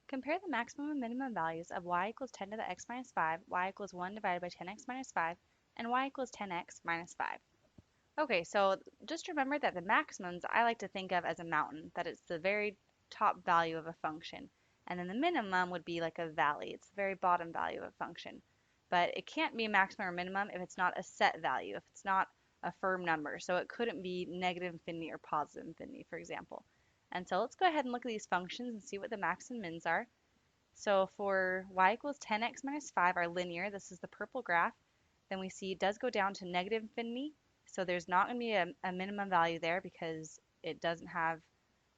Compare the maximum and minimum values of y equals 10 to the x minus 5, y equals 1 divided by 10x minus 5, and y equals 10x minus 5. Okay, so just remember that the maximums I like to think of as a mountain, that it's the very top value of a function. And then the minimum would be like a valley. It's the very bottom value of a function. But it can't be a maximum or minimum if it's not a set value, if it's not a firm number. So it couldn't be negative infinity or positive infinity, for example. And so let's go ahead and look at these functions and see what the max and mins are. So for y equals 10x minus 5 are linear. This is the purple graph. Then we see it does go down to negative infinity. So there's not going to be a minimum value there because it doesn't have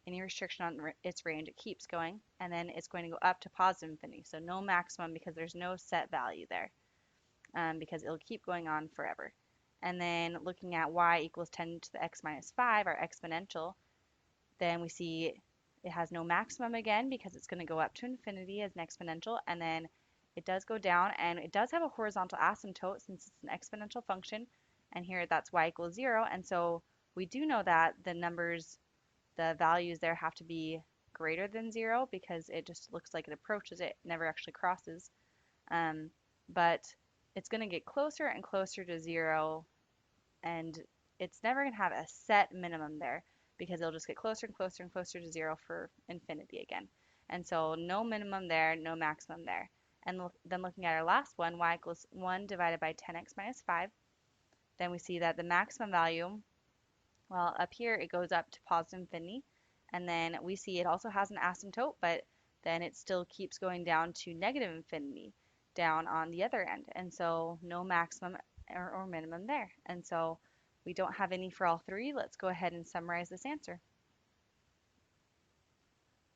any restriction on its range. It keeps going. And then it's going to go up to positive infinity. So no maximum because there's no set value there because it'll keep going on forever. And then looking at y equals 10 to the x minus 5, our exponential, then we see it has no maximum again because it's going to go up to infinity as an exponential, and then it does go down, and it does have a horizontal asymptote since it's an exponential function, and here that's y equals 0, and so we do know that the numbers, the values there have to be greater than 0 because it just looks like it approaches it, never actually crosses. But it's going to get closer and closer to 0, and it's never going to have a set minimum there because it'll just get closer and closer and closer to 0 for infinity again. And so no minimum there, no maximum there. And then looking at our last one, y equals 1 divided by 10x minus 5, then we see that the maximum value, well, up here it goes up to positive infinity. And then we see it also has an asymptote, but then it still keeps going down to negative infinity down on the other end. And so no maximum or minimum there. And so we don't have any for all three. Let's go ahead and summarize this answer.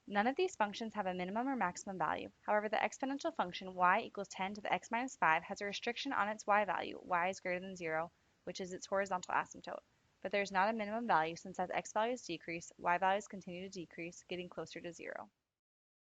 None of these functions have a minimum or maximum value. However, the exponential function y equals 10 to the x minus 5 has a restriction on its y value, y is greater than 0, which is its horizontal asymptote. But there is not a minimum value since as x values decrease, y values continue to decrease, getting closer to 0.